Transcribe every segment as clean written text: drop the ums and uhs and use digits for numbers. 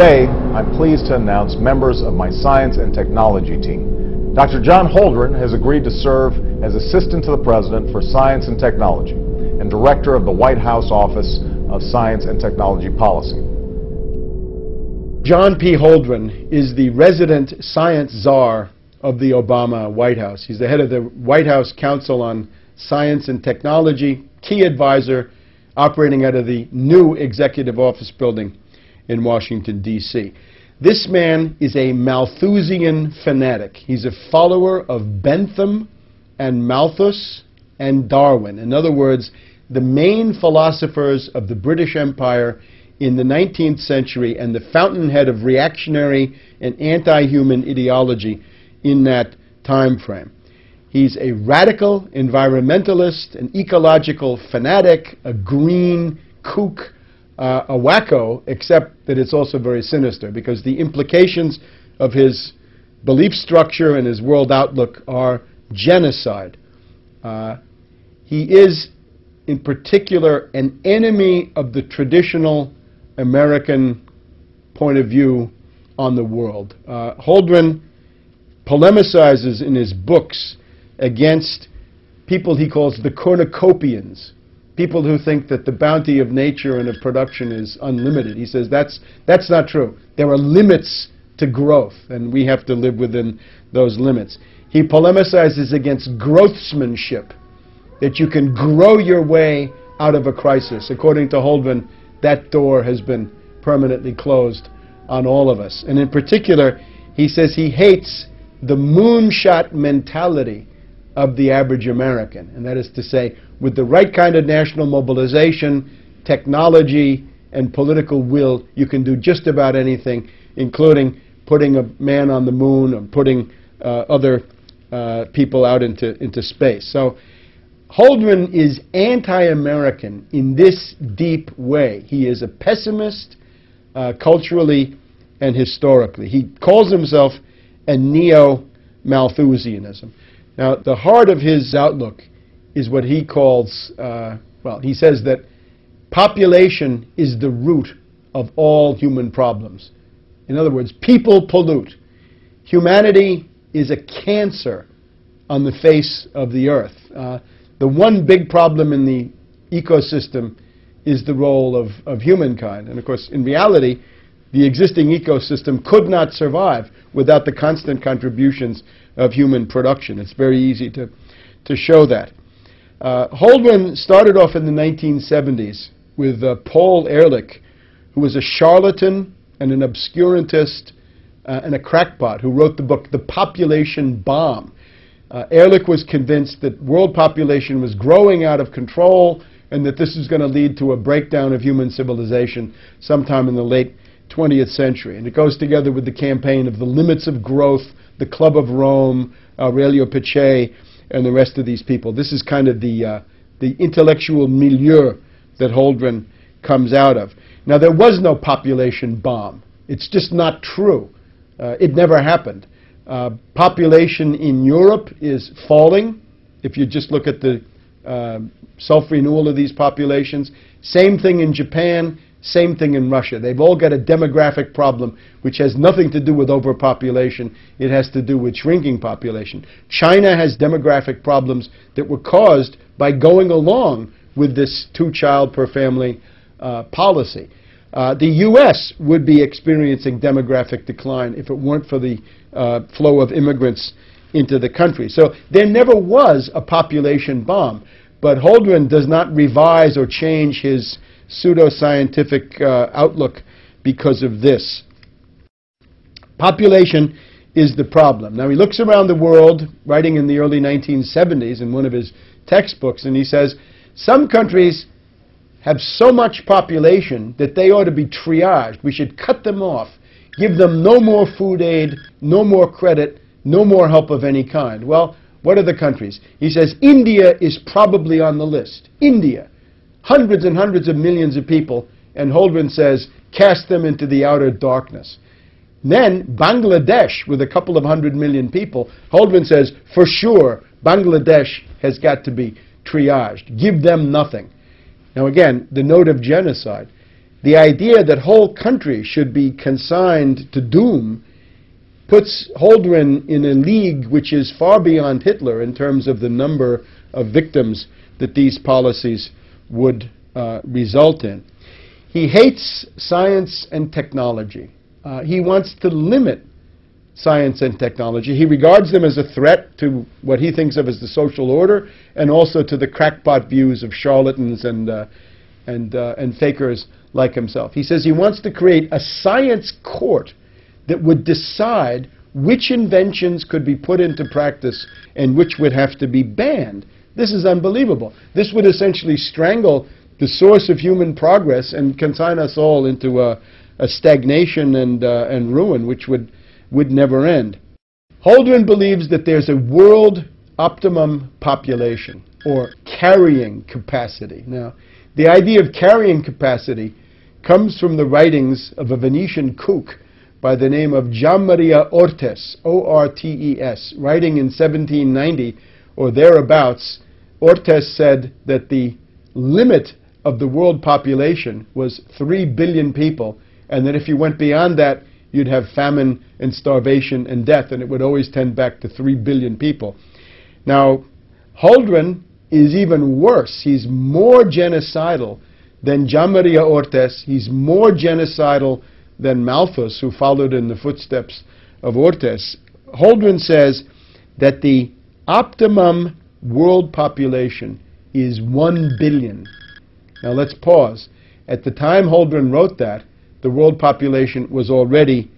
Today, I'm pleased to announce members of my science and technology team. Dr. John Holdren has agreed to serve as Assistant to the President for Science and Technology and Director of the White House Office of Science and Technology Policy. John P. Holdren is the resident science czar of the Obama White House. He's the head of the White House Council on Science and Technology, key advisor operating out of the new Executive Office building in Washington, D.C. This man is a Malthusian fanatic. He's a follower of Bentham and Malthus and Darwin. In other words, the main philosophers of the British Empire in the 19th century and the fountainhead of reactionary and anti-human ideology in that time frame. He's a radical environmentalist, an ecological fanatic, a green kook, a wacko, except that it's also very sinister because the implications of his belief structure and his world outlook are genocide. He is, in particular, an enemy of the traditional American point of view on the world. Holdren polemicizes in his books against people he calls the cornucopians, people who think that the bounty of nature and of production is unlimited. He says that's not true. There are limits to growth, and we have to live within those limits. He polemicizes against growthsmanship, that you can grow your way out of a crisis. According to Holdren, that door has been permanently closed on all of us. And in particular, he says he hates the moonshot mentality of the average American. And that is to say, with the right kind of national mobilization, technology, and political will, you can do just about anything, including putting a man on the moon or putting other people out into space. So Holdren is anti-American in this deep way. He is a pessimist culturally and historically. He calls himself a neo-Malthusianism. Now, the heart of his outlook is what he calls, he says that population is the root of all human problems. In other words, people pollute. Humanity is a cancer on the face of the earth. The one big problem in the ecosystem is the role of humankind. And of course, in reality, the existing ecosystem could not survive without the constant contributions of human production. It's very easy to show that. Holdren started off in the 1970s with Paul Ehrlich, who was a charlatan and an obscurantist and a crackpot who wrote the book The Population Bomb. Ehrlich was convinced that world population was growing out of control and that this is going to lead to a breakdown of human civilization sometime in the late 20th century. And it goes together with the campaign of the limits of growth, the Club of Rome, Aurelio Peccei, and the rest of these people. This is kind of the intellectual milieu that Holdren comes out of. Now, there was no population bomb. It's just not true. It never happened. Population in Europe is falling, if you just look at the self-renewal of these populations. Same thing in Japan, same thing in Russia. They've all got a demographic problem which has nothing to do with overpopulation. It has to do with shrinking population. China has demographic problems that were caused by going along with this two-child per family policy. The U.S. would be experiencing demographic decline if it weren't for the flow of immigrants into the country. So there never was a population bomb. But Holdren does not revise or change his pseudoscientific outlook because of this. Population is the problem. Now, he looks around the world, writing in the early 1970s in one of his textbooks, and he says, some countries have so much population that they ought to be triaged. We should cut them off, give them no more food aid, no more credit, no more help of any kind. Well, what are the countries? He says India is probably on the list. India. Hundreds and hundreds of millions of people, and Holdren says, cast them into the outer darkness. Then Bangladesh, with a couple of 100 million people, Holdren says, for sure, Bangladesh has got to be triaged. Give them nothing. Now again, the note of genocide. the idea that whole countries should be consigned to doom puts Holdren in a league which is far beyond Hitler in terms of the number of victims that these policies would result in. He hates science and technology. He wants to limit science and technology. He regards them as a threat to what he thinks of as the social order, and also to the crackpot views of charlatans and fakers like himself. He says he wants to create a science court that would decide which inventions could be put into practice and which would have to be banned. This is unbelievable. This would essentially strangle the source of human progress and consign us all into a stagnation and ruin which would never end. Holdren believes that there's a world optimum population, or carrying capacity. Now, the idea of carrying capacity comes from the writings of a Venetian cook by the name of Gianmaria Ortes, O-R-T-E-S, writing in 1790 or thereabouts. Ortes said that the limit of the world population was 3 billion people, and that if you went beyond that, you'd have famine and starvation and death, and it would always tend back to 3 billion people. Now, Holdren is even worse. He's more genocidal than Gianmaria Ortes. He's more genocidal than Malthus, who followed in the footsteps of Ortes. Holdren says that the optimum world population is 1 billion. Now let's pause. At the time Holdren wrote that, the world population was already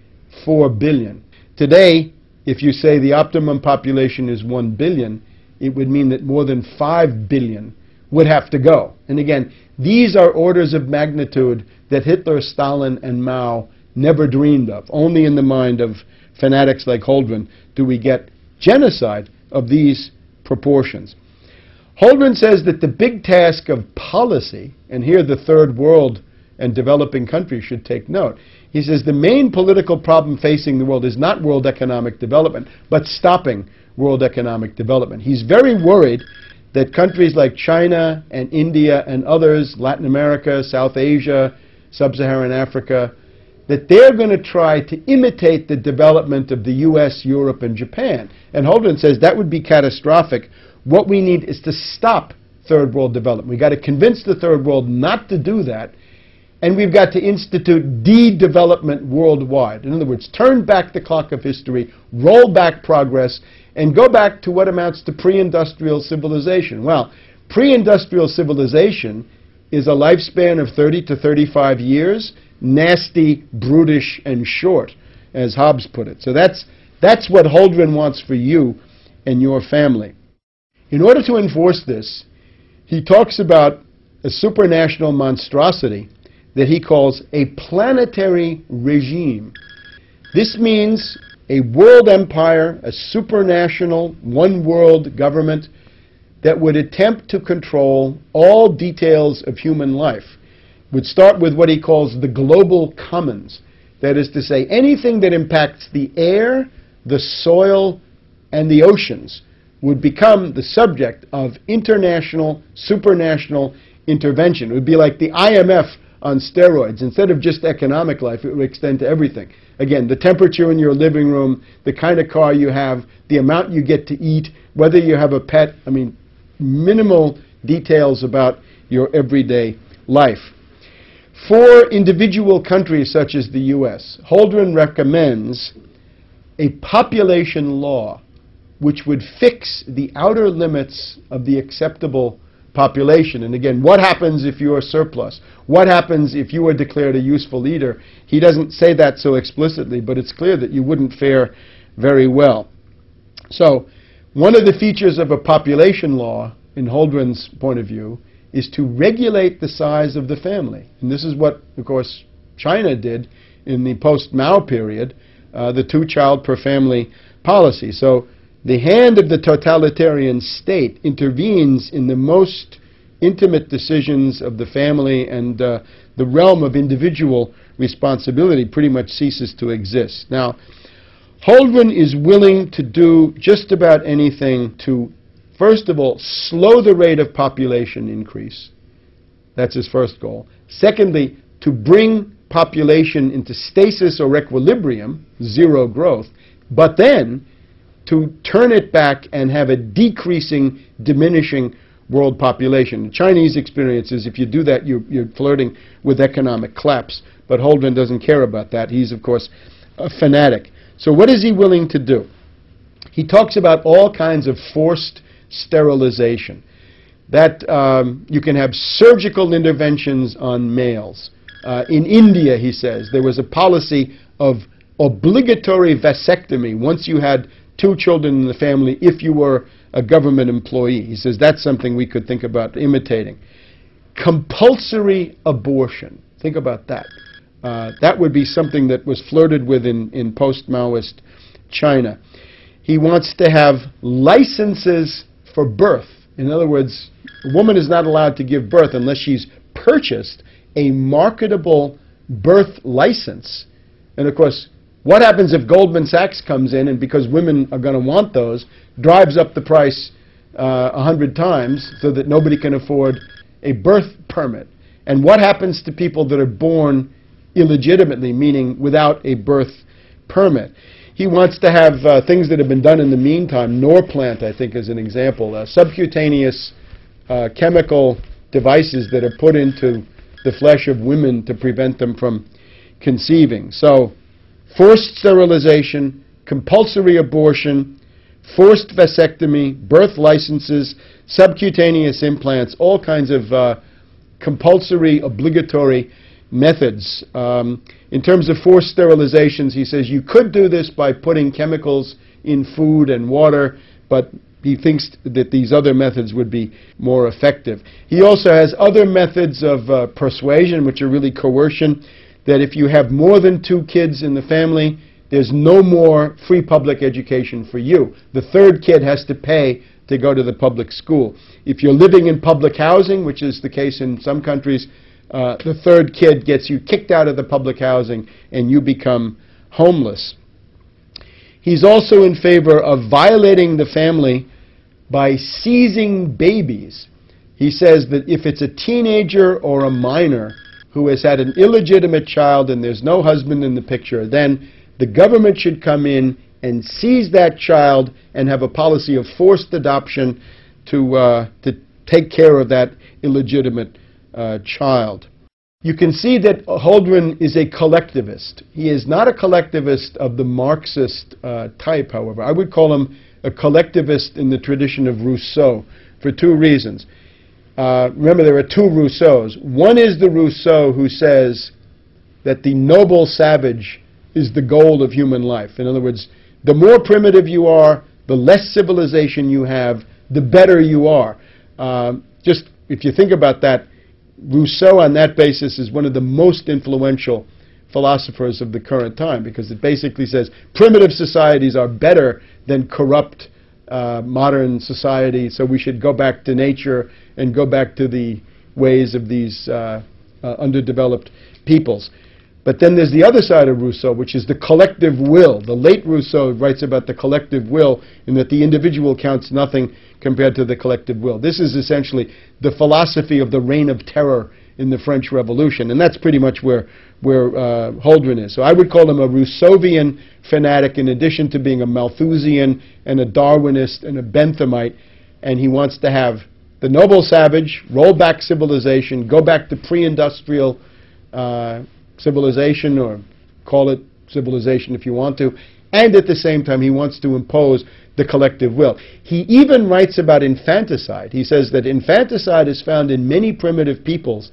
4 billion. Today, if you say the optimum population is 1 billion, it would mean that more than 5 billion would have to go. And again, these are orders of magnitude that Hitler, Stalin, and Mao never dreamed of. Only in the mind of fanatics like Holdren do we get genocide of these proportions. Holdren says that the big task of policy, and here the third world and developing countries should take note. He says the main political problem facing the world is not world economic development, but stopping world economic development. He's very worried that countries like China and India and others, Latin America, South Asia, Sub-Saharan Africa, that they're going to try to imitate the development of the US, Europe, and Japan. And Holdren says that would be catastrophic. What we need is to stop third world development. We've got to convince the third world not to do that, and we've got to institute de-development worldwide. In other words, turn back the clock of history, roll back progress, and go back to what amounts to pre-industrial civilization. Well, pre-industrial civilization is a lifespan of 30 to 35 years, nasty, brutish, and short, as Hobbes put it. So that's what Holdren wants for you and your family. In order to enforce this, he talks about a supranational monstrosity that he calls a planetary regime. This means a world empire, a supranational, one-world government that would attempt to control all details of human life. Would start with what he calls the global commons. That is to say, anything that impacts the air, the soil, and the oceans would become the subject of international, supranational intervention. It would be like the IMF on steroids. Instead of just economic life, it would extend to everything. Again, the temperature in your living room, the kind of car you have, the amount you get to eat, whether you have a pet. I mean, minimal details about your everyday life. For individual countries such as the US, Holdren recommends a population law which would fix the outer limits of the acceptable population. And again, what happens if you are surplus? What happens if you are declared a useful leader? He doesn't say that so explicitly, but it's clear that you wouldn't fare very well. So, one of the features of a population law, in Holdren's point of view, is to regulate the size of the family. And this is what, of course, China did in the post-Mao period, the two-child per family policy. So the hand of the totalitarian state intervenes in the most intimate decisions of the family, and the realm of individual responsibility pretty much ceases to exist. Now, Holdren is willing to do just about anything to, first of all, slow the rate of population increase. That's his first goal. Secondly, to bring population into stasis or equilibrium, zero growth, but then to turn it back and have a decreasing, diminishing world population. The Chinese experience is if you do that, you're flirting with economic collapse. But Holdren doesn't care about that. He's, of course, a fanatic. So what is he willing to do? He talks about all kinds of forced sterilization. That you can have surgical interventions on males. In India, he says, there was a policy of obligatory vasectomy once you had 2 children in the family if you were a government employee. He says that's something we could think about imitating. Compulsory abortion. Think about that. That would be something that was flirted with in post-Maoist China. He wants to have licenses for birth. In other words, a woman is not allowed to give birth unless she's purchased a marketable birth license. And of course, what happens if Goldman Sachs comes in and, because women are going to want those, drives up the price 100 times so that nobody can afford a birth permit? And what happens to people that are born illegitimately, meaning without a birth permit? He wants to have things that have been done in the meantime. Norplant, I think, is an example. Subcutaneous chemical devices that are put into the flesh of women to prevent them from conceiving. So, forced sterilization, compulsory abortion, forced vasectomy, birth licenses, subcutaneous implants, all kinds of compulsory, obligatory methods. In terms of forced sterilizations, he says you could do this by putting chemicals in food and water, but he thinks that these other methods would be more effective. He also has other methods of persuasion, which are really coercion, that if you have more than 2 kids in the family, there's no more free public education for you. The 3rd kid has to pay to go to the public school. If you're living in public housing, which is the case in some countries, the 3rd kid gets you kicked out of the public housing and you become homeless. He's also in favor of violating the family by seizing babies. He says that if it's a teenager or a minor who has had an illegitimate child and there's no husband in the picture, then the government should come in and seize that child and have a policy of forced adoption to take care of that illegitimate child. You can see that Holdren is a collectivist. He is not a collectivist of the Marxist type, however. I would call him a collectivist in the tradition of Rousseau for 2 reasons. Remember, there are 2 Rousseaus. One is the Rousseau who says that the noble savage is the goal of human life. In other words, the more primitive you are, the less civilization you have, the better you are. Just if you think about that, Rousseau on that basis is one of the most influential philosophers of the current time, because it basically says primitive societies are better than corrupt modern society, so we should go back to nature and go back to the ways of these underdeveloped peoples. But then there's the other side of Rousseau, which is the collective will. The late Rousseau writes about the collective will, and that the individual counts nothing compared to the collective will. This is essentially the philosophy of the reign of terror in the French Revolution, and that's pretty much where Holdren is. So I would call him a Rousseauvian fanatic in addition to being a Malthusian and a Darwinist and a Benthamite, and he wants to have the noble savage, roll back civilization, go back to pre-industrial civilization, or call it civilization if you want to, and at the same time he wants to impose the collective will. He even writes about infanticide. He says that infanticide is found in many primitive peoples,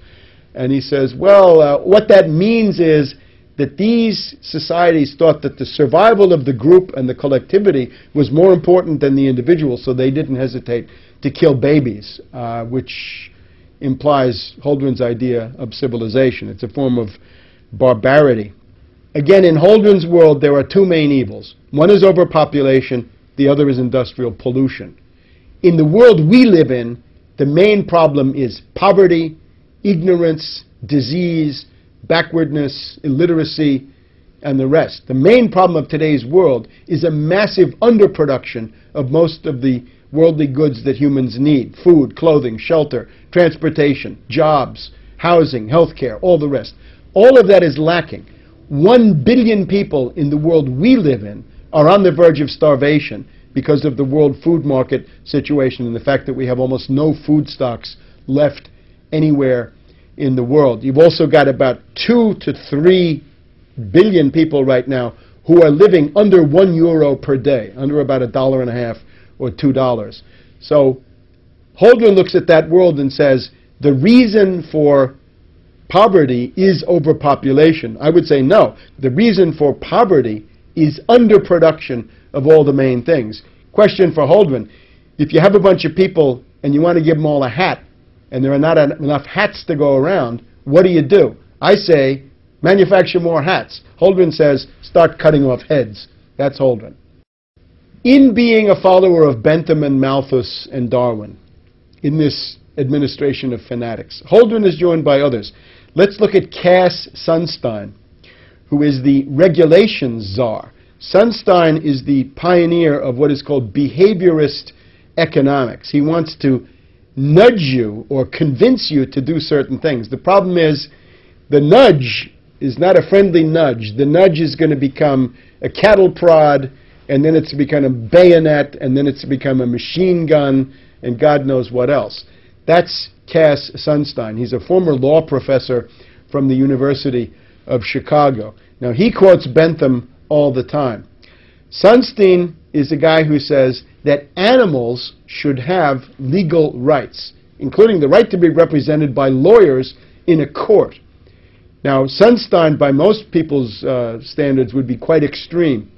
and he says, well, what that means is that these societies thought that the survival of the group and the collectivity was more important than the individual, so they didn't hesitate to kill babies, which implies Holdren's idea of civilization. It's a form of barbarity. Again, in Holdren's world, there are 2 main evils. One is overpopulation, the other is industrial pollution. In the world we live in, the main problem is poverty, ignorance, disease, backwardness, illiteracy, and the rest. The main problem of today's world is a massive underproduction of most of the worldly goods that humans need: food, clothing, shelter, transportation, jobs, housing, healthcare, all the rest. All of that is lacking. 1 billion people in the world we live in are on the verge of starvation because of the world food market situation and the fact that we have almost no food stocks left anywhere in the world. You've also got about 2 to 3 billion people right now who are living under €1 per day, under about $1.50 or $2. So Holdren looks at that world and says, the reason for poverty is overpopulation. I would say no. The reason for poverty is underproduction of all the main things. Question for Holdren: if you have a bunch of people and you want to give them all a hat, and there are not enough hats to go around, what do? I say, manufacture more hats. Holdren says, start cutting off heads. That's Holdren. In being a follower of Bentham and Malthus and Darwin, in this administration of fanatics, Holdren is joined by others. Let's look at Cass Sunstein, who is the regulations czar. Sunstein is the pioneer of what is called behaviorist economics. He wants to nudge you or convince you to do certain things. The problem is the nudge is not a friendly nudge. The nudge is going to become a cattle prod, and then it's become a bayonet, and then it's become a machine gun, and God knows what else. That's Cass Sunstein. He's a former law professor from the University of Chicago. Now, he quotes Bentham all the time. Sunstein is a guy who says that animals should have legal rights, including the right to be represented by lawyers in a court. Now, Sunstein, by most people's standards, would be quite extreme.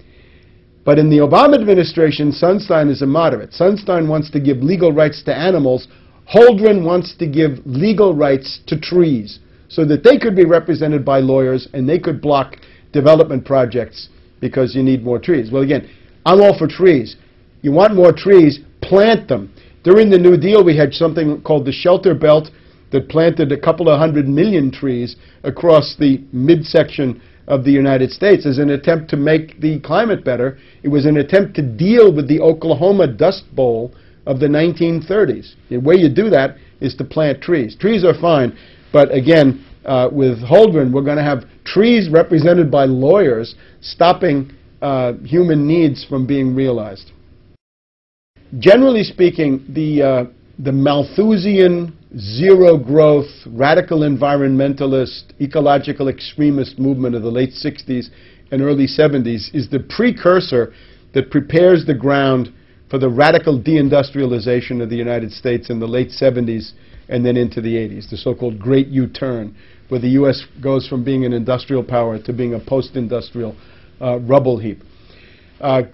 But in the Obama administration, Sunstein is a moderate. Sunstein wants to give legal rights to animals. Holdren wants to give legal rights to trees so that they could be represented by lawyers and they could block development projects because you need more trees. Well, again, I'm all for trees. You want more trees, plant them. During the New Deal, we had something called the Shelter Belt that planted a couple of 100 million trees across the midsection of the United States as an attempt to make the climate better. It was an attempt to deal with the Oklahoma Dust Bowl of the 1930s. The way you do that is to plant trees. Trees are fine, but again, with Holdren, we're going to have trees represented by lawyers stopping human needs from being realized. Generally speaking, the Malthusian, zero-growth, radical environmentalist, ecological extremist movement of the late 60s and early 70s is the precursor that prepares the ground for the radical deindustrialization of the United States in the late 70s and then into the 80s, the so-called Great U-turn, where the U.S. goes from being an industrial power to being a post-industrial rubble heap.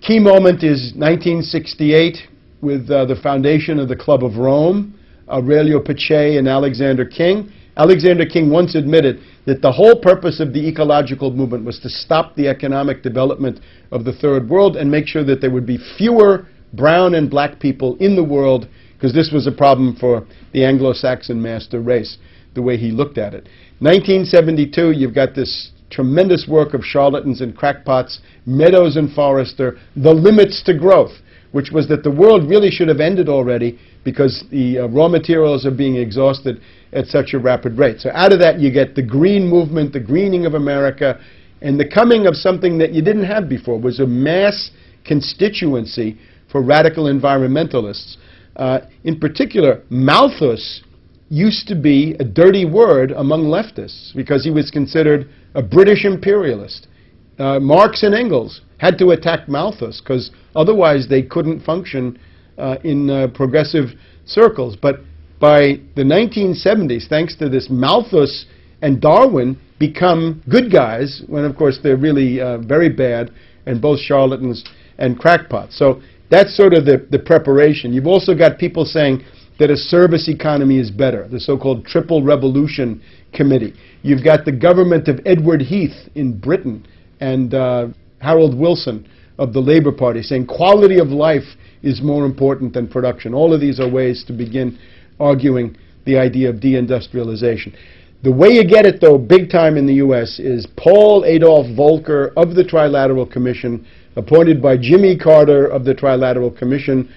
Key moment is 1968 with the foundation of the Club of Rome, Aurelio Pache and Alexander King. Alexander King once admitted that the whole purpose of the ecological movement was to stop the economic development of the third world and make sure that there would be fewer brown and black people in the world, because this was a problem for the Anglo-Saxon master race, the way he looked at it. 1972, you've got this tremendous work of charlatans and crackpots, Meadows and Forrester, The Limits to Growth, which was that the world really should have ended already because the raw materials are being exhausted at such a rapid rate. So out of that you get the green movement, the greening of America, and the coming of something that you didn't have before, was a mass constituency for radical environmentalists. In particular, Malthus used to be a dirty word among leftists because he was considered a British imperialist. Marx and Engels had to attack Malthus because otherwise they couldn't function in progressive circles. But by the 1970s, thanks to this, Malthus and Darwin become good guys when, of course, they're really very bad and both charlatans and crackpots. So that's sort of the preparation. You've also got people saying that a service economy is better, the so-called Triple Revolution Committee. You've got the government of Edward Heath in Britain and Harold Wilson of the Labour Party saying quality of life is more important than production. All of these are ways to begin arguing the idea of deindustrialization. The way you get it, though, big time in the U.S. is Paul Adolph Volcker of the Trilateral Commission, appointed by Jimmy Carter of the Trilateral Commission.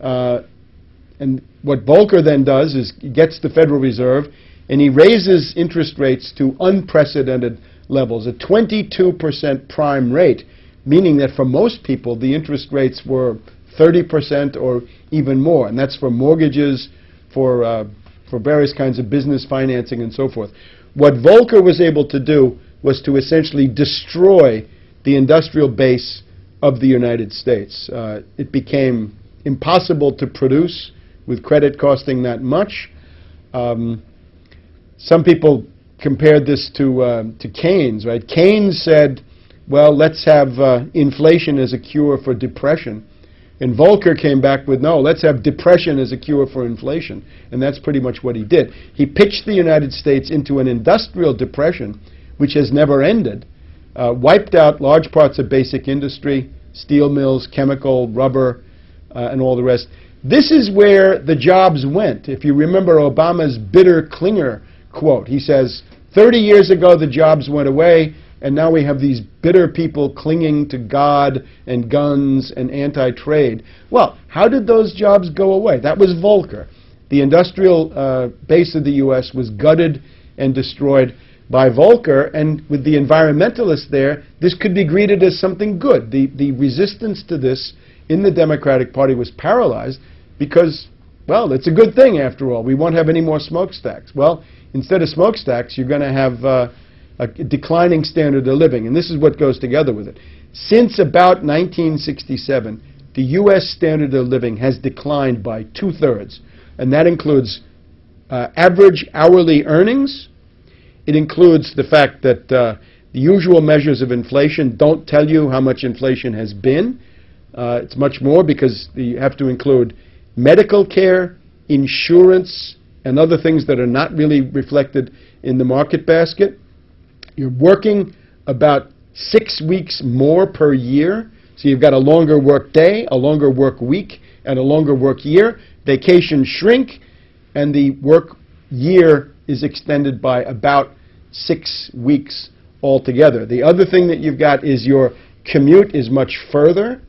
And what Volcker then does is he gets the Federal Reserve, and he raises interest rates to unprecedented levels, a 22% prime rate, meaning that for most people the interest rates were 30% or even more, and that's for mortgages, for various kinds of business financing and so forth. What Volcker was able to do was to essentially destroy the industrial base of the United States. It became impossible to produce with credit costing that much. Some people compared this to Keynes, right? Keynes said, well, let's have inflation as a cure for depression. And Volcker came back with, no, let's have depression as a cure for inflation. And that's pretty much what he did. He pitched the United States into an industrial depression, which has never ended, wiped out large parts of basic industry, steel mills, chemical, rubber, and all the rest. This is where the jobs went. If you remember Obama's bitter Klinger quote, he says, 30 years ago the jobs went away, and now we have these bitter people clinging to God and guns and anti-trade. Well, how did those jobs go away? That was Volcker. The industrial base of the U.S. was gutted and destroyed by Volcker, and with the environmentalists there, this could be greeted as something good. The resistance to this in the Democratic Party was paralyzed because, well, it's a good thing after all. We won't have any more smokestacks. Well, instead of smokestacks, you're going to have a declining standard of living, and this is what goes together with it. Since about 1967, the U.S. standard of living has declined by 2/3, and that includes average hourly earnings. It includes the fact that the usual measures of inflation don't tell you how much inflation has been. It's much more because you have to include medical care, insurance, and other things that are not really reflected in the market basket. You're working about 6 weeks more per year, so you've got a longer work day, a longer work week, and a longer work year. Vacations shrink, and the work year is extended by about 6 weeks altogether. The other thing that you've got is your commute is much further,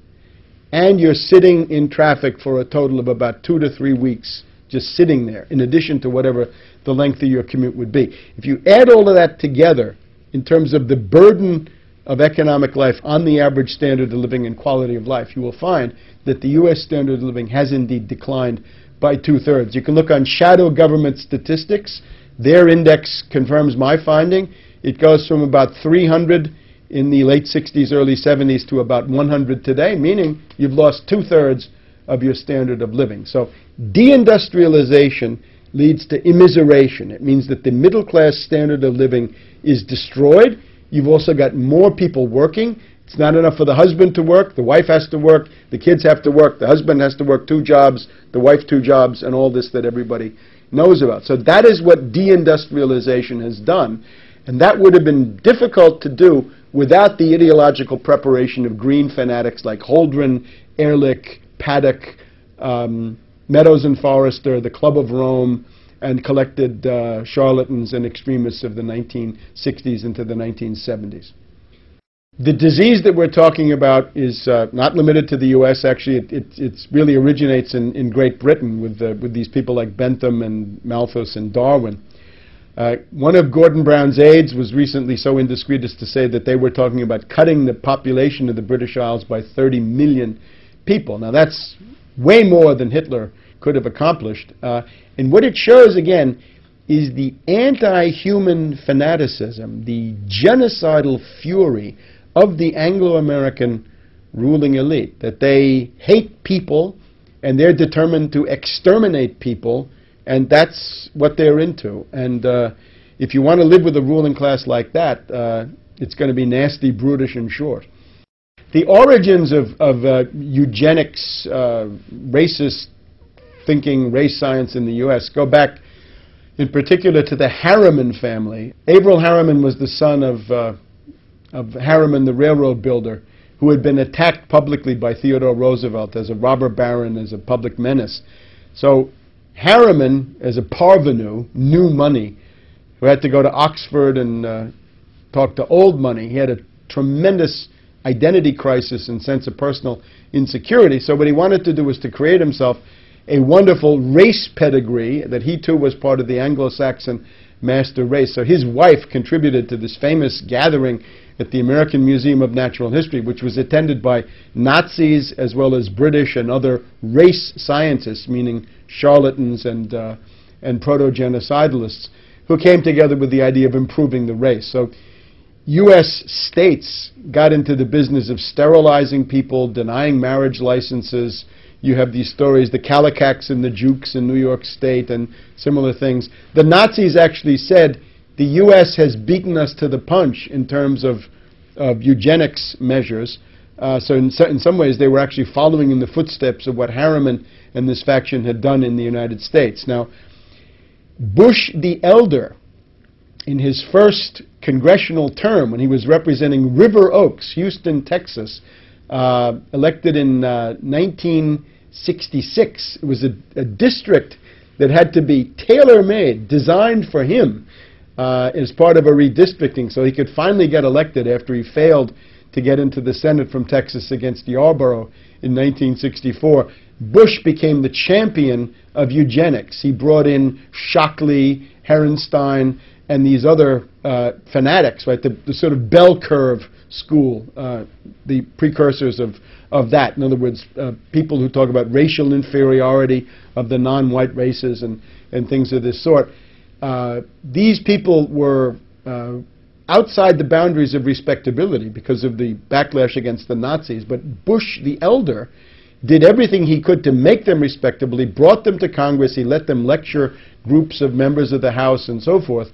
and you're sitting in traffic for a total of about 2 to 3 weeks, just sitting there, in addition to whatever the length of your commute would be. If you add all of that together, in terms of the burden of economic life on the average standard of living and quality of life, you will find that the U.S. standard of living has indeed declined by 2/3. You can look on shadow government statistics. Their index confirms my finding. It goes from about 300 in the late 60s, early 70s to about 100 today, meaning you've lost 2/3 of your standard of living. So deindustrialization leads to immiseration. It means that the middle class standard of living is destroyed. You've also got more people working. It's not enough for the husband to work. The wife has to work. The kids have to work. The husband has to work 2 jobs. The wife 2 jobs, and all this that everybody knows about. So that is what deindustrialization has done. And that would have been difficult to do without the ideological preparation of green fanatics like Holdren, Ehrlich, Paddock, Meadows and Forrester, the Club of Rome, and collected charlatans and extremists of the 1960s into the 1970s. The disease that we're talking about is not limited to the U.S. Actually, it really originates in Great Britain with these people like Bentham and Malthus and Darwin. One of Gordon Brown's aides was recently so indiscreet as to say that they were talking about cutting the population of the British Isles by 30 million people. Now that's way more than Hitler could have accomplished. And what it shows, again, is the anti-human fanaticism, the genocidal fury of the Anglo-American ruling elite, that they hate people and they're determined to exterminate people, and that's what they're into. And if you want to live with a ruling class like that, it's going to be nasty, brutish, and short. The origins of eugenics, racist thinking, race science in the U.S. go back in particular to the Harriman family. Averell Harriman was the son of Harriman, the railroad builder, who had been attacked publicly by Theodore Roosevelt as a robber baron, as a public menace. So Harriman, as a parvenu, new money, who had to go to Oxford and talk to old money, he had a tremendous identity crisis and sense of personal insecurity. So what he wanted to do was to create himself a wonderful race pedigree, that he too was part of the Anglo-Saxon master race. So his wife contributed to this famous gathering at the American Museum of Natural History, which was attended by Nazis as well as British and other race scientists, meaning charlatans and proto-genocidalists, who came together with the idea of improving the race. So U.S. states got into the business of sterilizing people, denying marriage licenses. You have these stories, the Kallikaks and the Jukes in New York State and similar things. The Nazis actually said, the U.S. has beaten us to the punch in terms of eugenics measures. So in some ways they were actually following in the footsteps of what Harriman and this faction had done in the United States. Now, Bush the Elder, in his first congressional term, when he was representing River Oaks, Houston, Texas, elected in 1966, it was a district that had to be tailor-made, designed for him as part of a redistricting, so he could finally get elected after he failed to get into the Senate from Texas against Yarborough in 1964. Bush became the champion of eugenics. He brought in Shockley, Herenstein, and these other fanatics, right? The sort of bell curve school, the precursors of that. In other words, people who talk about racial inferiority of the non-white races and things of this sort. These people were outside the boundaries of respectability because of the backlash against the Nazis. But Bush the Elder did everything he could to make them respectable. He brought them to Congress. He let them lecture groups of members of the House and so forth.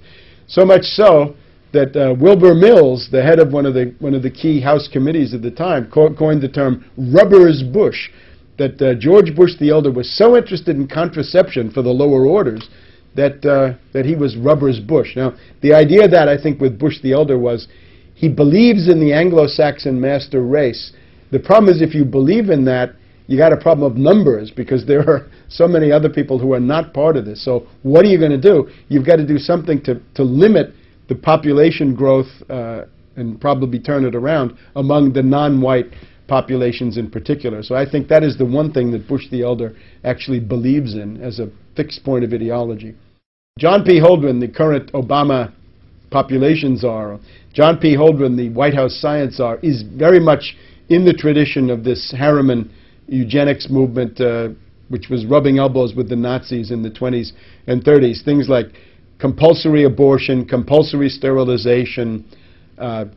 So much so that Wilbur Mills, the head of one of the key House committees at the time, coined the term "Rubber's Bush." That George Bush the Elder was so interested in contraception for the lower orders that he was Rubber's Bush. Now, the idea that I think with Bush the Elder was he believes in the Anglo-Saxon master race. The problem is if you believe in that, you got a problem of numbers because there are so many other people who are not part of this. So what are you going to do? You've got to do something to limit the population growth and probably turn it around among the non-white populations in particular. So I think that is the one thing that Bush the Elder actually believes in as a fixed point of ideology. John P. Holdren, the current Obama population czar, John P. Holdren, the White House science czar, is very much in the tradition of this Harriman eugenics movement, which was rubbing elbows with the Nazis in the 20s and 30s. Things like compulsory abortion, compulsory sterilization,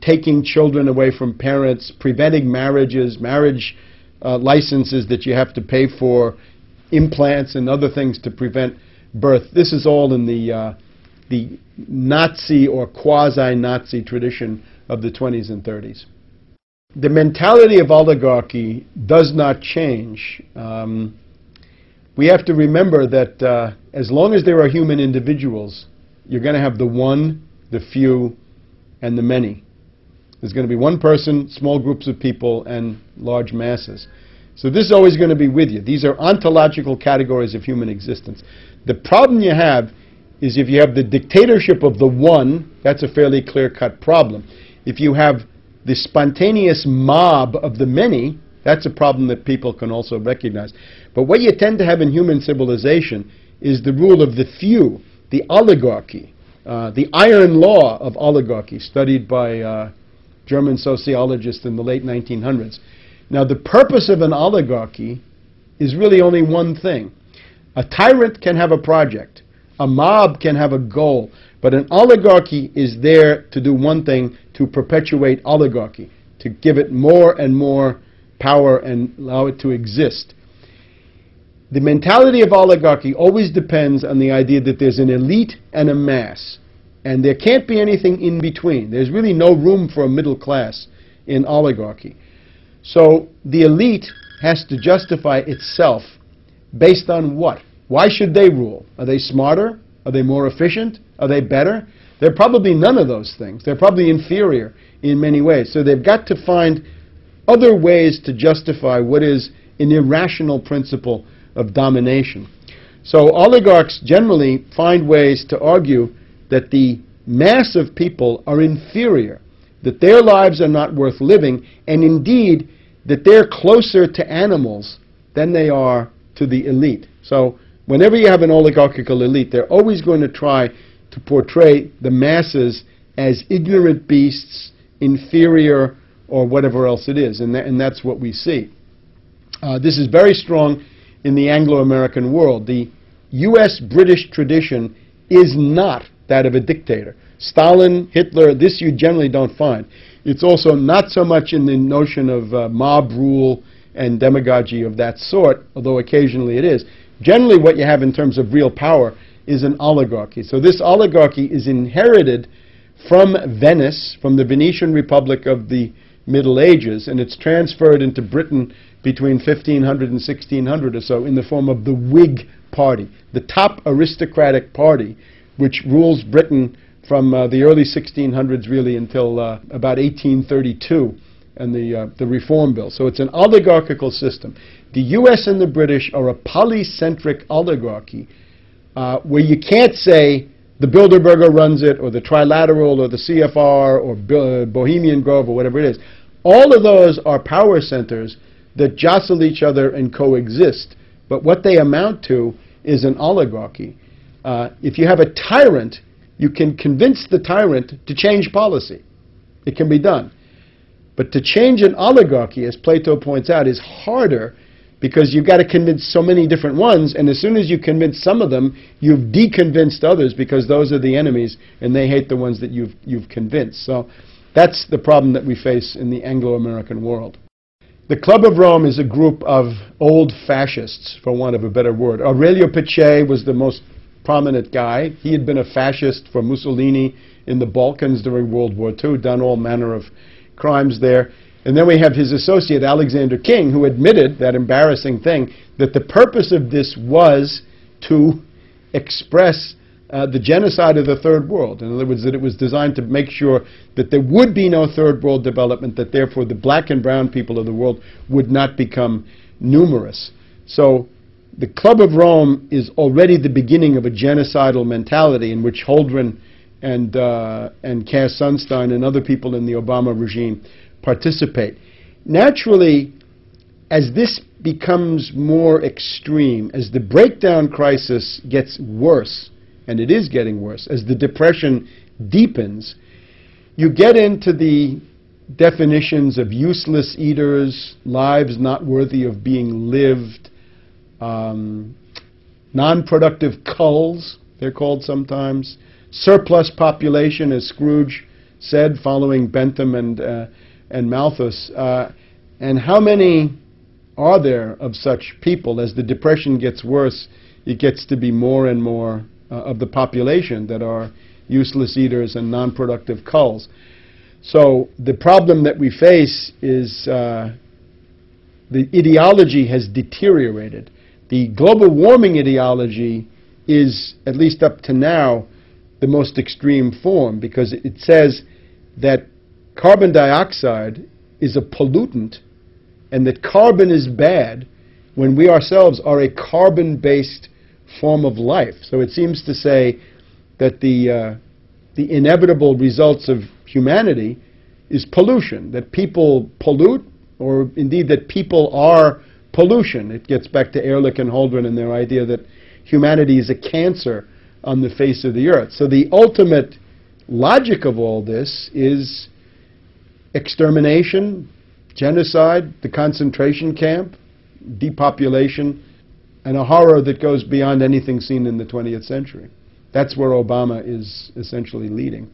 taking children away from parents, preventing marriages, marriage licenses that you have to pay for, implants and other things to prevent birth. This is all in the Nazi or quasi-Nazi tradition of the 20s and 30s. The mentality of oligarchy does not change. We have to remember that as long as there are human individuals, you're going to have the one, the few, and the many. There's going to be one person, small groups of people, and large masses. So this is always going to be with you. These are ontological categories of human existence. The problem you have is if you have the dictatorship of the one, that's a fairly clear-cut problem. If you have the spontaneous mob of the many, that's a problem that people can also recognize. But what you tend to have in human civilization is the rule of the few, the oligarchy, the iron law of oligarchy, studied by German sociologists in the late 1900s. Now, the purpose of an oligarchy is really only one thing. A tyrant can have a project. A mob can have a goal. But an oligarchy is there to do one thing, to perpetuate oligarchy, to give it more and more power and allow it to exist. The mentality of oligarchy always depends on the idea that there's an elite and a mass. And there can't be anything in between. There's really no room for a middle class in oligarchy. So the elite has to justify itself based on what? Why should they rule? Are they smarter? Are they more efficient? Are they better? They're probably none of those things. They're probably inferior in many ways. So they've got to find other ways to justify what is an irrational principle of domination. So oligarchs generally find ways to argue that the mass of people are inferior, that their lives are not worth living, and indeed that they're closer to animals than they are to the elite. So whenever you have an oligarchical elite, they're always going to try to portray the masses as ignorant beasts, inferior, or whatever else it is, and that's what we see. This is very strong in the Anglo-American world. The U.S.-British tradition is not that of a dictator. Stalin, Hitler, this you generally don't find. It's also not so much in the notion of mob rule and demagogy of that sort, although occasionally it is. Generally what you have in terms of real power is an oligarchy. So this oligarchy is inherited from Venice, from the Venetian Republic of the Middle Ages, and it's transferred into Britain between 1500 and 1600 or so in the form of the Whig Party, the top aristocratic party which rules Britain from the early 1600s really until about 1832 and the Reform Bill. So it's an oligarchical system. The U.S. and the British are a polycentric oligarchy where you can't say the Bilderberger runs it, or the Trilateral, or the CFR, or Bohemian Grove, or whatever it is. All of those are power centers that jostle each other and coexist. But what they amount to is an oligarchy. If you have a tyrant, you can convince the tyrant to change policy. It can be done. But to change an oligarchy, as Plato points out, is harder because you've got to convince so many different ones, and as soon as you convince some of them, you've deconvinced others because those are the enemies and they hate the ones that you've convinced. So that's the problem that we face in the Anglo-American world. The Club of Rome is a group of old fascists, for want of a better word. Aurelio Peccei was the most prominent guy. He had been a fascist for Mussolini in the Balkans during World War II, done all manner of crimes there. And then we have his associate, Alexander King, who admitted that embarrassing thing, that the purpose of this was to express the genocide of the Third World. In other words, that it was designed to make sure that there would be no Third World development, that therefore the black and brown people of the world would not become numerous. So the Club of Rome is already the beginning of a genocidal mentality in which Holdren and Cass Sunstein and other people in the Obama regime participate. Naturally, as this becomes more extreme, as the breakdown crisis gets worse, and it is getting worse, as the depression deepens, you get into the definitions of useless eaters, lives not worthy of being lived, non-productive culls, they're called sometimes, surplus population, as Scrooge said, following Bentham and Malthus. And how many are there of such people? As the depression gets worse, it gets to be more and more of the population that are useless eaters and non-productive culls. So the problem that we face is the ideology has deteriorated. The global warming ideology is, at least up to now, the most extreme form, because it says that carbon dioxide is a pollutant and that carbon is bad when we ourselves are a carbon-based form of life. So it seems to say that the inevitable results of humanity is pollution, that people pollute, or indeed that people are pollution. It gets back to Ehrlich and Holdren and their idea that humanity is a cancer on the face of the earth. So the ultimate logic of all this is extermination, genocide, the concentration camp, depopulation, and a horror that goes beyond anything seen in the 20th century. That's where Obama is essentially leading.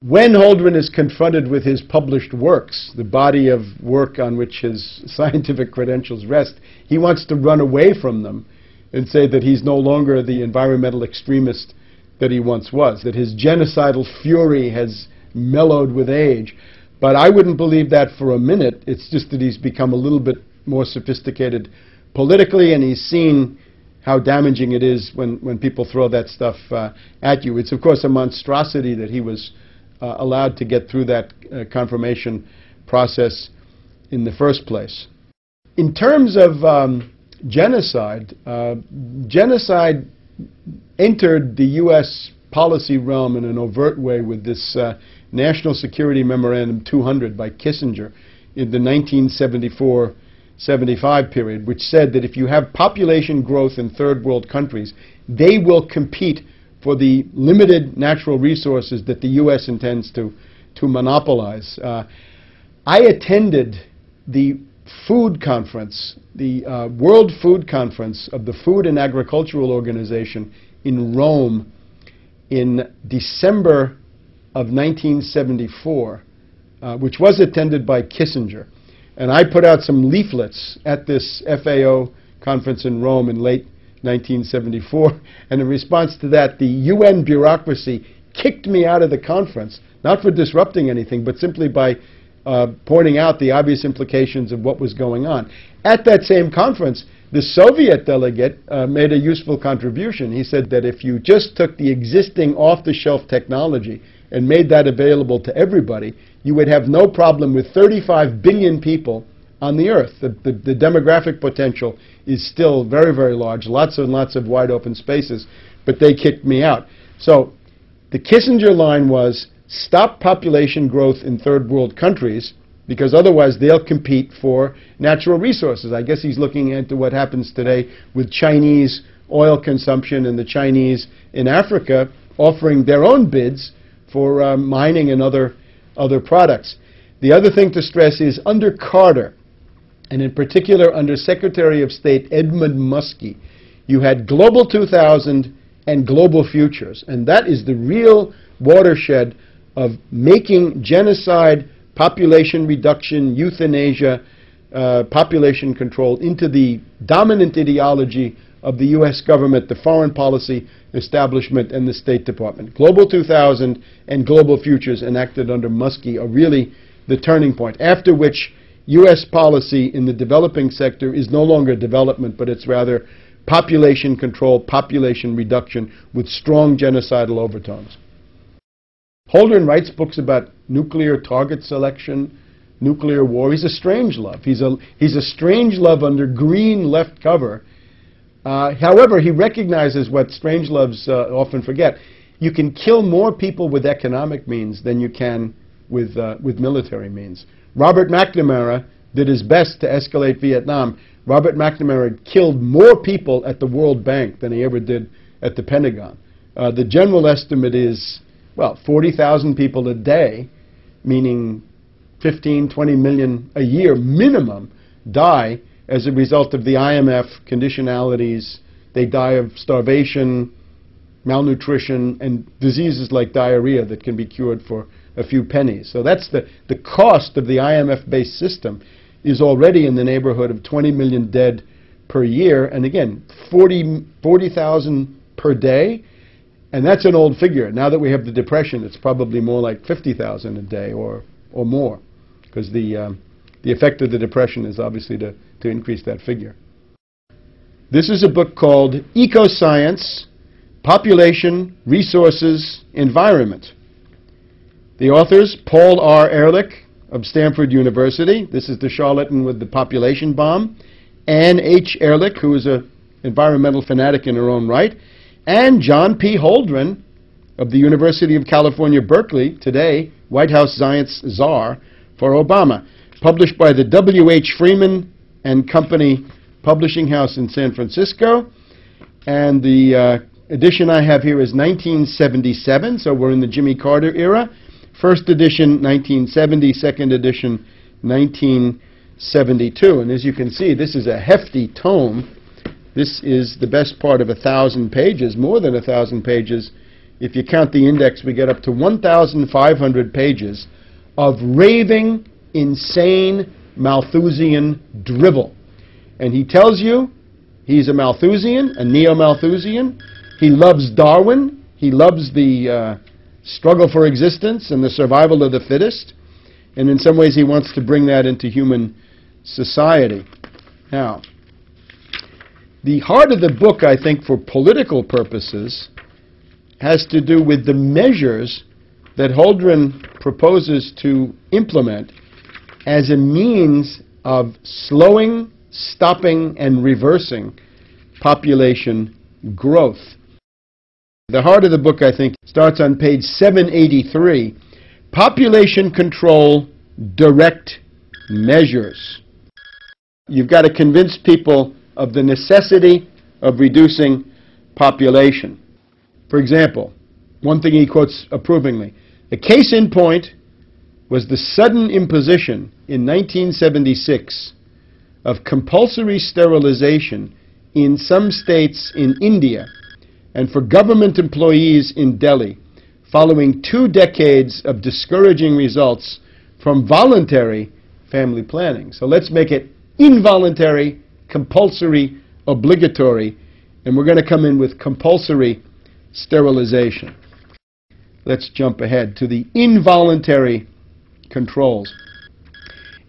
When Holdren is confronted with his published works, the body of work on which his scientific credentials rest, he wants to run away from them and say that he's no longer the environmental extremist that he once was, that his genocidal fury has mellowed with age. But I wouldn't believe that for a minute. It's just that he's become a little bit more sophisticated politically, and he's seen how damaging it is when people throw that stuff at you. It's, of course, a monstrosity that he was allowed to get through that confirmation process in the first place. In terms of genocide, genocide entered the U.S. policy realm in an overt way with this National Security Memorandum 200 by Kissinger in the 1974-75 period, which said that if you have population growth in third world countries, they will compete for the limited natural resources that the U.S. intends to monopolize. I attended the food conference, the World Food Conference of the Food and Agricultural Organization in Rome in December of 1974, which was attended by Kissinger. And I put out some leaflets at this FAO conference in Rome in late 1974, and in response to that, the UN bureaucracy kicked me out of the conference, not for disrupting anything, but simply by pointing out the obvious implications of what was going on. At that same conference, the Soviet delegate made a useful contribution. He said that if you just took the existing off-the-shelf technology and made that available to everybody, you would have no problem with 35 billion people on the Earth. The demographic potential is still very, very large, lots and lots of wide open spaces, but they kicked me out. So the Kissinger line was, stop population growth in third world countries, because otherwise they'll compete for natural resources. I guess he's looking into what happens today with Chinese oil consumption and the Chinese in Africa offering their own bids for mining and other products. The other thing to stress is under Carter, and in particular under Secretary of State Edmund Muskie, you had Global 2000 and Global Futures, and that is the real watershed of making genocide, population reduction, euthanasia, population control into the dominant ideology of the U.S. government, the foreign policy establishment, and the State Department. Global 2000 and Global Futures enacted under Muskie are really the turning point, after which U.S. policy in the developing sector is no longer development, but it's rather population control, population reduction with strong genocidal overtones. Holdren writes books about nuclear target selection, nuclear war. He's a strangelove. He's a strangelove under green left cover. However, he recognizes what strangeloves often forget. You can kill more people with economic means than you can with military means. Robert McNamara did his best to escalate Vietnam. Robert McNamara killed more people at the World Bank than he ever did at the Pentagon. The general estimate is, well, 40,000 people a day, meaning 15, 20 million a year minimum, die as a result of the IMF conditionalities. They die of starvation, malnutrition, and diseases like diarrhea that can be cured for a few pennies. So that's the cost of the IMF-based system is already in the neighborhood of 20 million dead per year, and again, 40,000 per day, and that's an old figure. Now that we have the Depression, it's probably more like 50,000 a day or more, because the effect of the Depression is obviously to increase that figure. This is a book called Ecoscience, Population, Resources, Environment. The authors, Paul R. Ehrlich of Stanford University. This is the charlatan with the population bomb. Ann H. Ehrlich, who is an environmental fanatic in her own right. And John P. Holdren of the University of California, Berkeley, today White House science czar for Obama. Published by the W.H. Freeman and Company Publishing House in San Francisco. And the edition I have here is 1977, so we're in the Jimmy Carter era. First edition, 1970, second edition, 1972. And as you can see, this is a hefty tome. This is the best part of 1,000 pages, more than 1,000 pages. If you count the index, we get up to 1,500 pages of raving, insane Malthusian drivel. And he tells you he's a Malthusian, a neo-Malthusian. He loves Darwin. He loves the struggle for existence and the survival of the fittest. And in some ways he wants to bring that into human society. Now, the heart of the book, I think, for political purposes, has to do with the measures that Holdren proposes to implement as a means of slowing, stopping, and reversing population growth. The heart of the book, I think, starts on page 783. Population control, direct measures. You've got to convince people of the necessity of reducing population. For example, one thing he quotes approvingly, a case in point was the sudden imposition in 1976 of compulsory sterilization in some states in India and for government employees in Delhi, following 2 decades of discouraging results from voluntary family planning. So let's make it involuntary, compulsory, obligatory, and we're going to come in with compulsory sterilization. Let's jump ahead to the involuntary controls.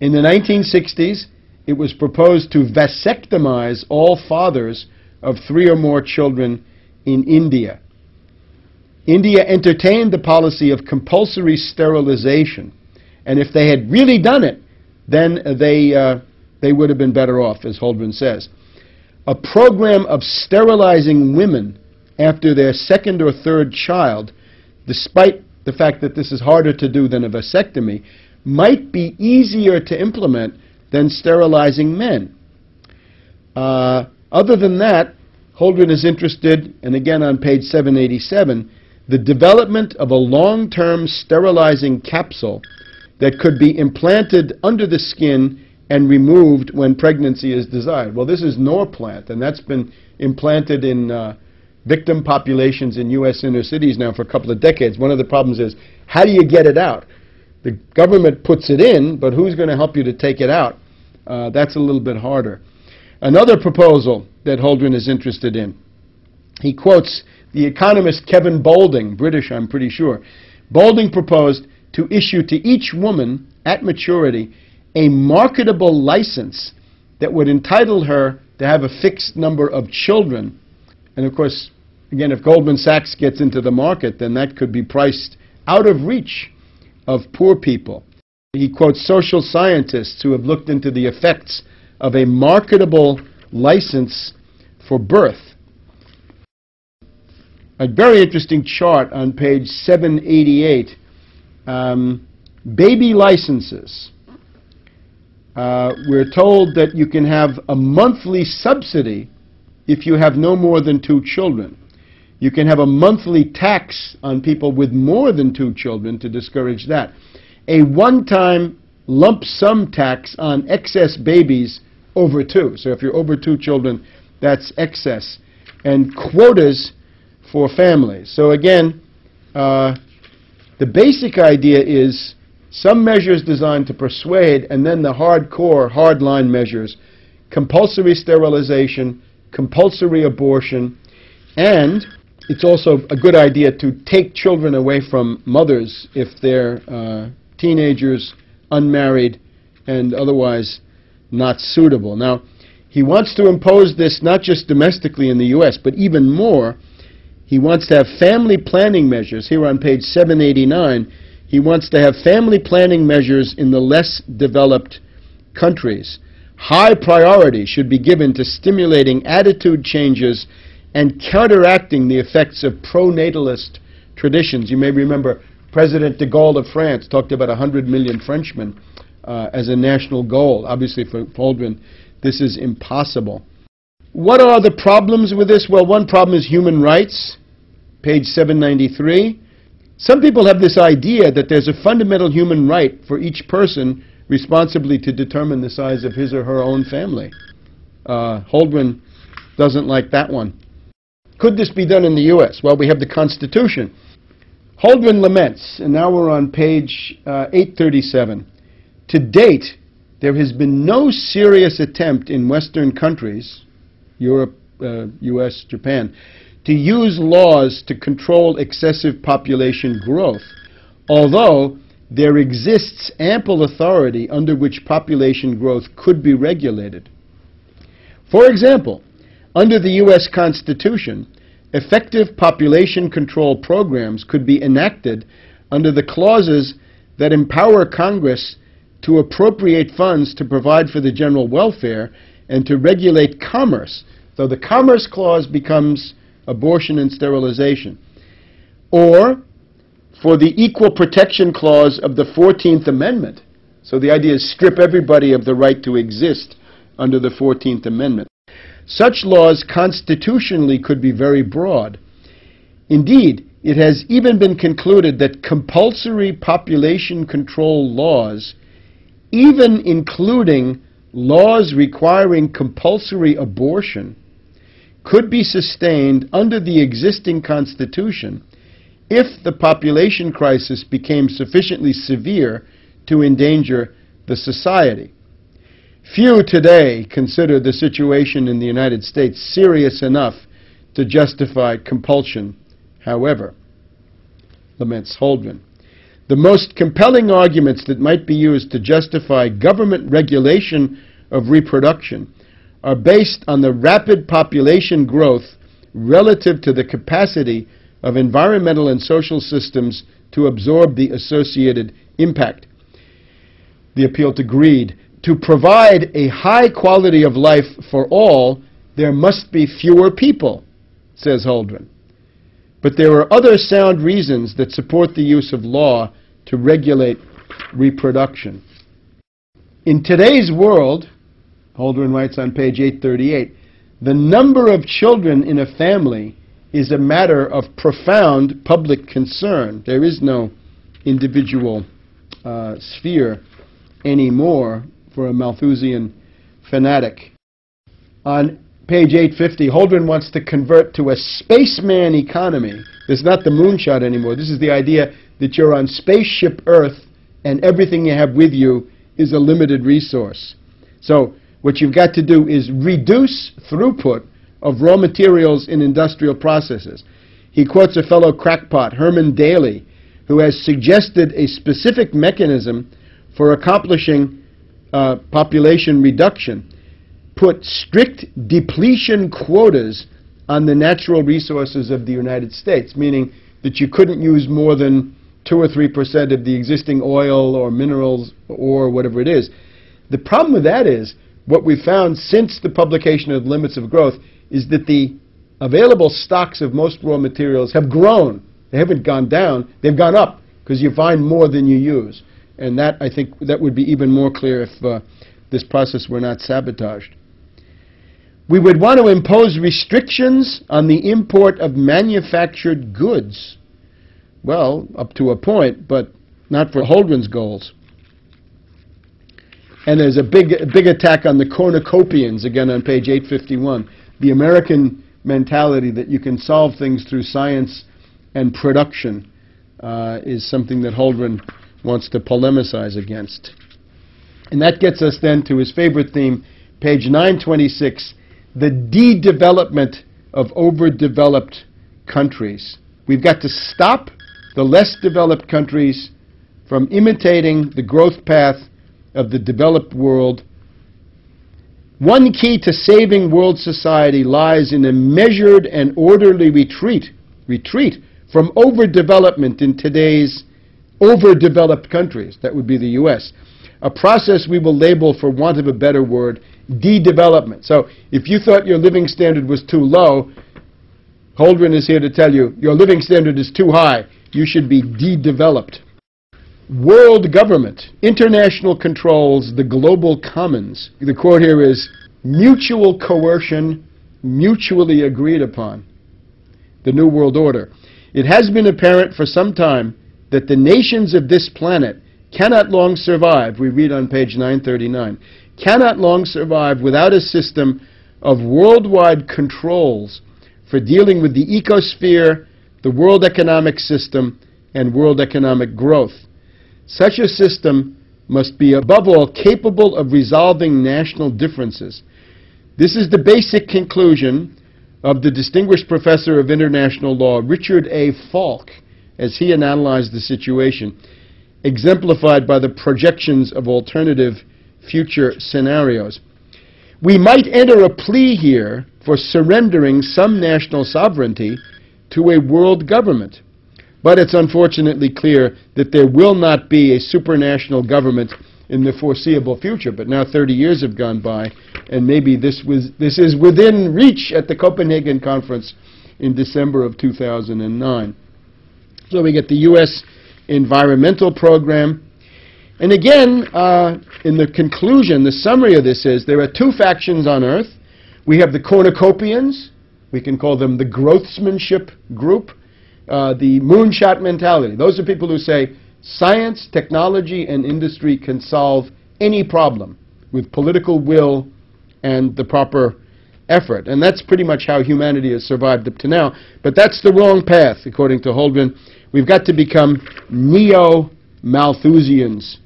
In the 1960s, it was proposed to vasectomize all fathers of 3 or more children in India. India entertained the policy of compulsory sterilization, and if they had really done it, then they would have been better off, as Holdren says. A program of sterilizing women after their 2nd or 3rd child, despite the fact that this is harder to do than a vasectomy, might be easier to implement than sterilizing men. Other than that, Holdren is interested, and again on page 787, the development of a long-term sterilizing capsule that could be implanted under the skin and removed when pregnancy is desired. Well, this is Norplant, and that's been implanted in victim populations in U.S. inner cities now for a couple of decades. One of the problems is, how do you get it out? The government puts it in, but who's going to help you to take it out? That's a little bit harder. Another proposal that Holdren is interested in, he quotes the economist Kevin Boulding, British I'm pretty sure. Boulding proposed to issue to each woman at maturity a marketable license that would entitle her to have a fixed number of children. And of course, again, if Goldman Sachs gets into the market, then that could be priced out of reach of poor people. He quotes social scientists who have looked into the effects of a marketable license for birth. A very interesting chart on page 788. Baby licenses. We're told that you can have a monthly subsidy if you have no more than 2 children. You can have a monthly tax on people with more than 2 children to discourage that. A one-time lump sum tax on excess babies over 2. So if you're over 2 children, that's excess. And quotas for families. So again, the basic idea is some measures designed to persuade, and then the hardcore, hardline measures, compulsory sterilization, compulsory abortion, and it's also a good idea to take children away from mothers if they're teenagers, unmarried, and otherwise not suitable. Now, he wants to impose this not just domestically in the U.S., but even more. He wants to have family planning measures. Here on page 789, he wants to have family planning measures in the less developed countries. High priority should be given to stimulating attitude changes and counteracting the effects of pro-natalist traditions. You may remember President de Gaulle of France talked about 100 million Frenchmen as a national goal. Obviously, for Holdren, this is impossible. What are the problems with this? Well, one problem is human rights, page 793. Some people have this idea that there's a fundamental human right for each person responsibly to determine the size of his or her own family. Holdren doesn't like that one. Could this be done in the U.S.? Well, we have the Constitution. Holdren laments, and now we're on page 837. To date, there has been no serious attempt in Western countries, Europe, U.S., Japan, to use laws to control excessive population growth, although there exists ample authority under which population growth could be regulated. For example, under the U.S. Constitution, effective population control programs could be enacted under the clauses that empower Congress to appropriate funds to provide for the general welfare and to regulate commerce. So the Commerce Clause becomes abortion and sterilization. Or for the Equal Protection Clause of the 14th Amendment. So the idea is strip everybody of the right to exist under the 14th Amendment. Such laws constitutionally could be very broad. Indeed, it has even been concluded that compulsory population control laws, even including laws requiring compulsory abortion, could be sustained under the existing Constitution if the population crisis became sufficiently severe to endanger the society. Few today consider the situation in the United States serious enough to justify compulsion, however, laments Holdren. The most compelling arguments that might be used to justify government regulation of reproduction are based on the rapid population growth relative to the capacity of environmental and social systems to absorb the associated impact. The appeal to greed. To provide a high quality of life for all, there must be fewer people, says Holdren. But there are other sound reasons that support the use of law to regulate reproduction. In today's world, Holdren writes on page 838, the number of children in a family is a matter of profound public concern. There is no individual sphere anymore for a Malthusian fanatic. On page 850, Holdren wants to convert to a spaceman economy. This is not the moonshot anymore. This is the idea that you're on spaceship Earth and everything you have with you is a limited resource. So what you've got to do is reduce throughput of raw materials in industrial processes. He quotes a fellow crackpot, Herman Daly, who has suggested a specific mechanism for accomplishing population reduction. Put strict depletion quotas on the natural resources of the United States, meaning that you couldn't use more than 2 or 3% of the existing oil or minerals or whatever it is. The problem with that is, what we've found since the publication of Limits of Growth is that the available stocks of most raw materials have grown. They haven't gone down, they've gone up, because you find more than you use. And that, I think, that would be even more clear if this process were not sabotaged. We would want to impose restrictions on the import of manufactured goods. Well, up to a point, but not for Holdren's goals. And there's a big attack on the cornucopians, again on page 851. The American mentality that you can solve things through science and production is something that Holdren wants to polemicize against. And that gets us then to his favorite theme, page 926, the de-development of overdeveloped countries. We've got to stop the less developed countries from imitating the growth path of the developed world. One key to saving world society lies in a measured and orderly retreat from overdevelopment in today's overdeveloped countries. That would be the U.S. A process we will label, for want of a better word, de-development. So if you thought your living standard was too low, Holdren is here to tell you your living standard is too high. You should be de-developed. World government, international controls, the global commons. The quote here is, mutual coercion, mutually agreed upon. The New World Order. It has been apparent for some time that the nations of this planet cannot long survive, we read on page 939, cannot long survive without a system of worldwide controls for dealing with the ecosphere, the world economic system, and world economic growth. Such a system must be above all capable of resolving national differences. This is the basic conclusion of the distinguished professor of international law, Richard A. Falk, as he analyzed the situation, exemplified by the projections of alternative future scenarios. We might enter a plea here for surrendering some national sovereignty to a world government. But it's unfortunately clear that there will not be a supranational government in the foreseeable future. But now 30 years have gone by, and maybe this is within reach at the Copenhagen Conference in December of 2009. So we get the U.S. Environmental Program. And again, in the conclusion, the summary of this is there are two factions on Earth. We have the cornucopians. We can call them the growthsmanship group. the moonshot mentality. Those are people who say science, technology, and industry can solve any problem with political will and the proper effort. And that's pretty much how humanity has survived up to now. But that's the wrong path, according to Holdren. We've got to become neo-Malthusians.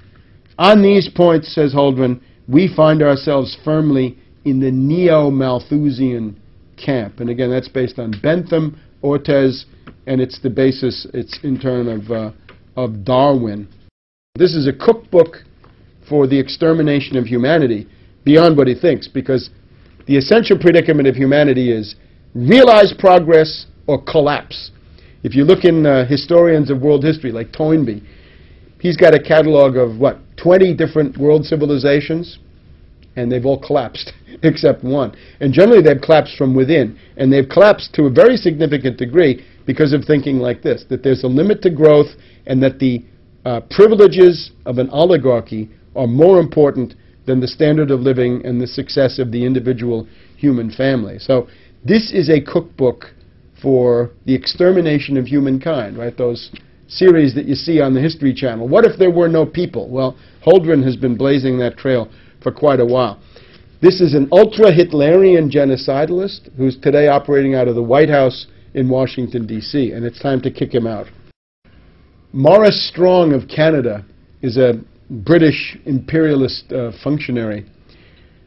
On these points, says Holdren, we find ourselves firmly in the neo-Malthusian camp. And again, that's based on Bentham, Ortiz, and it's the basis, it's in turn of Darwin. This is a cookbook for the extermination of humanity beyond what he thinks, because the essential predicament of humanity is realize progress or collapse. If you look in historians of world history like Toynbee, he's got a catalog of, 20 different world civilizations, and they've all collapsed except one. And generally they've collapsed from within, and they've collapsed to a very significant degree because of thinking like this, that there's a limit to growth and that the privileges of an oligarchy are more important than the standard of living and the success of the individual human family. So this is a cookbook for the extermination of humankind, right? Those series that you see on the History Channel. What if there were no people? Well, Holdren has been blazing that trail for quite a while. This is an ultra-Hitlerian genocidalist who's today operating out of the White House in Washington, D.C., and it's time to kick him out. Maurice Strong of Canada is a British imperialist functionary,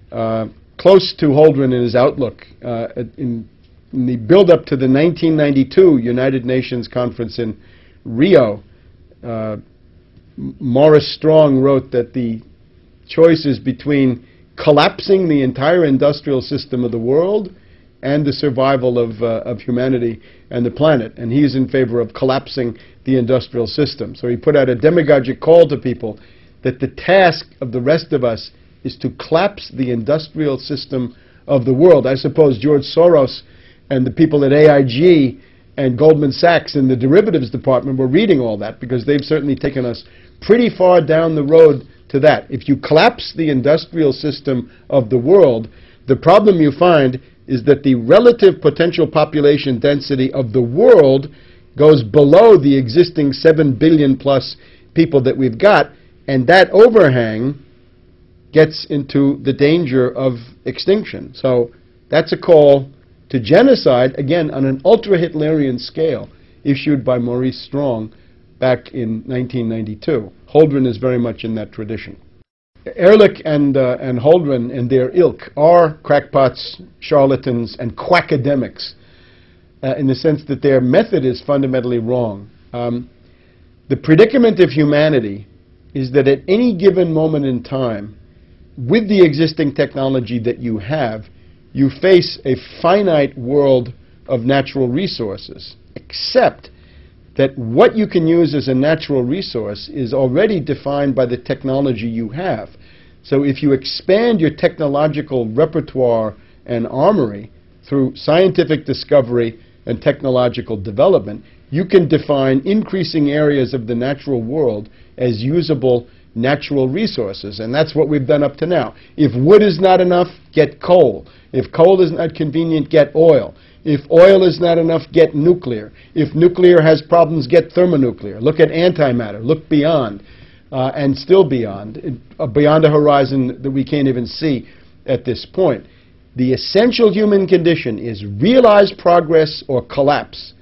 close to Holdren in his outlook. In the build-up to the 1992 United Nations Conference in Rio, Maurice Strong wrote that the choice is between collapsing the entire industrial system of the world and the survival of humanity and the planet. And he's in favor of collapsing the industrial system. So he put out a demagogic call to people that the task of the rest of us is to collapse the industrial system of the world. I suppose George Soros and the people at AIG and Goldman Sachs in the derivatives department were reading all that, because they've certainly taken us pretty far down the road to that. If you collapse the industrial system of the world, the problem you find is that the relative potential population density of the world goes below the existing 7 billion plus people that we've got, and that overhang gets into the danger of extinction. So that's a call to genocide, again, on an ultra-Hitlerian scale, issued by Maurice Strong back in 1992. Holdren is very much in that tradition. Ehrlich and Holdren and their ilk are crackpots, charlatans, and quackademics, in the sense that their method is fundamentally wrong. The predicament of humanity is that at any given moment in time, with the existing technology that you have, you face a finite world of natural resources, except that what you can use as a natural resource is already defined by the technology you have. So if you expand your technological repertoire and armory through scientific discovery and technological development, you can define increasing areas of the natural world as usable natural resources. And that's what we've done up to now. If wood is not enough, get coal. If coal is not convenient, get oil. If oil is not enough, get nuclear. If nuclear has problems, get thermonuclear. Look at antimatter. Look beyond, and still beyond a horizon that we can't even see at this point. The essential human condition is realize progress or collapse.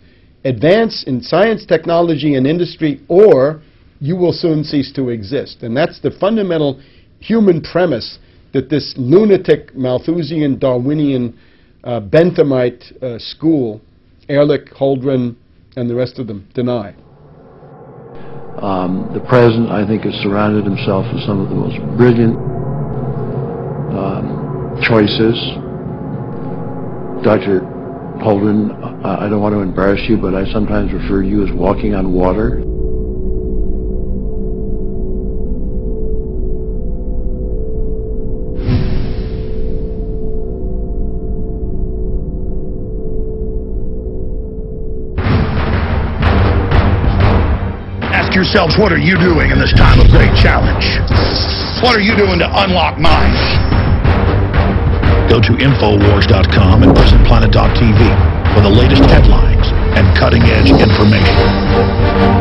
Advance in science, technology, and industry, or you will soon cease to exist. And that's the fundamental human premise that this lunatic, Malthusian, Darwinian, Benthamite school, Ehrlich, Holdren, and the rest of them, deny. The President, I think, has surrounded himself with some of the most brilliant choices. Dr. Holdren, I don't want to embarrass you, but I sometimes refer to you as walking on water. Ask yourselves, what are you doing in this time of great challenge? What are you doing to unlock minds? Go to Infowars.com and PresentPlanet.tv for the latest headlines and cutting-edge information.